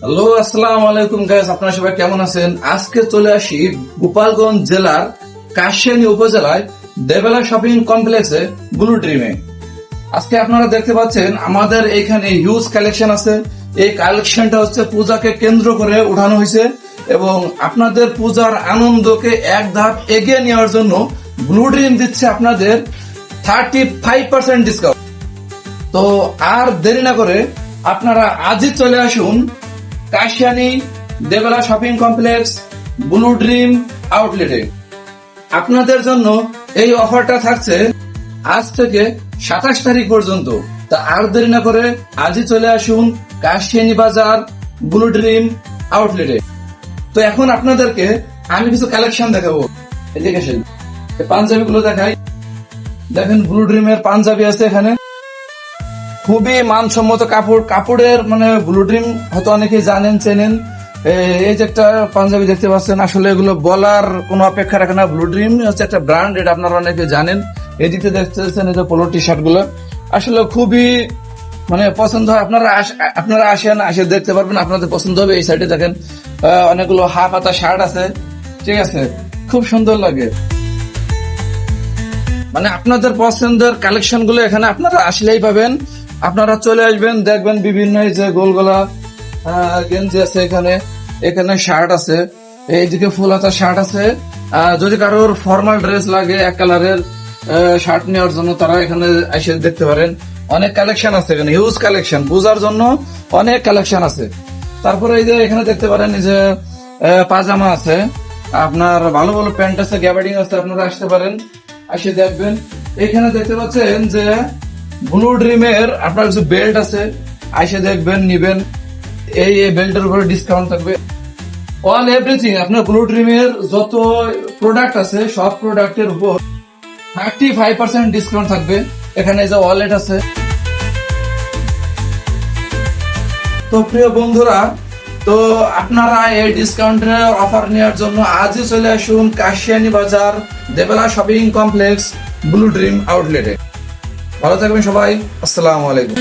Hello, আসসালামু আলাইকুম guys, আপনারা সবাই কেমন আছেন? আজকে চলে আসি গোপালগঞ্জ জেলার কাশিয়ানী উপজেলায় দেবেলা শপিং কমপ্লেক্সে ব্লু ড্রিমে। আজকে আপনারা দেখতে পাচ্ছেন আমাদের এখানে হিউজ কালেকশন আছে। এই কালেকশনটা হচ্ছে পূজাকে কেন্দ্র করে উঠানো হয়েছে এবং আপনাদের পূজার আনন্দকে এক ধাপ এগিয়ে নেওয়ার জন্য ব্লু ড্রিম দিচ্ছে আপনাদের 35% ডিসকাউন্ট। তো আর দেরি না করে আপনারা আজই চলে আসুন কাশিয়ানী দেবেলা শপিং কমপ্লেক্স ব্লু ড্রিম আউটলেটে। আপনাদের জন্য এই অফারটা থাকছে আজ থেকে 27 তারিখ পর্যন্ত। তা আর দেরি না করে আজই চলে আসুন কাশিয়ানী বাজার ব্লু ড্রিম আউটলেটে। তো এখন আপনাদেরকে আমি কিছু কালেকশন দেখাবো। এদিকে আসেন, পাঞ্জাবি গুলো দেখাই। দেখেন ব্লু ড্রিমের পাঞ্জাবি আছে এখানে, খুবই মানসম্মত কাপড়। কাপড়ের মানে ব্লু ড্রিম হয়তো অনেকেই জানেন চেনেন। এই যে একটা পাঞ্জাবি দেখতে পাচ্ছেন, আসলে এগুলো বলার কোনো অপেক্ষা রাখে না। ব্লু ড্রিম হচ্ছে একটা ব্র্যান্ড, এটা আপনারা অনেকে জানেন। এদিকে দেখতেছেন এই যে পোলো টি শার্ট গুলো, আসলে খুবই মানে পছন্দ হয়। আপনারা আসেন, আসে দেখতে পারবেন, আপনাদের পছন্দ হবে। এই সাইডে দেখেন অনেকগুলো হাফ হাতা শার্ট আছে, ঠিক আছে, খুব সুন্দর লাগে। মানে আপনাদের পছন্দের কালেকশন গুলো এখানে আপনারা আসলেই পাবেন। আপনারা চলে আসবেন, দেখবেন বিভিন্ন এই যে গোলগলা গেঞ্জি আছে, এখানে শার্ট আছে, এইদিকে ফুল হাতা শার্ট আছে। যদি কারোর ফর্মাল ড্রেস লাগে এক কালারের শার্ট নেওয়ার জন্য, তারা এখানে এসে দেখতে পারেন। অনেক কালেকশন আছে এখানে, হিউজ কালেকশন, পূজার জন্য অনেক কালেকশন আছে। তারপরে এই যে এখানে দেখতে পারেন এই যে পাজামা আছে, আপনার ভালো ভালো প্যান্ট আছে, গ্যাবার্ডিং আছে, আপনারা আসতে পারেন, এসে দেখবেন। এখানে দেখতে পাচ্ছেন যে ব্লু ড্রিমের আপনার কিছু বেল্ট আছে, এসে দেখবেন, নিবেন। এই বেল্টের উপরে ডিসকাউন্ট থাকবে। অল এভরিথিং আপনার ব্লু ড্রিমের যত প্রোডাক্ট আছে সব প্রোডাক্টের উপর 35% ডিসকাউন্ট থাকবে। এখানে যে ওয়ালেট আছে। তো প্রিয় বন্ধুরা, তো আপনারা এই ডিসকাউন্টের অফার নেওয়ার জন্য আজই চলে আসুন কাশিয়ানী বাজার দেবেলা শপিং কমপ্লেক্স ব্লু ড্রিম আউটলেটে। ভালো থাকবেন সবাই, আসসালামু আলাইকুম।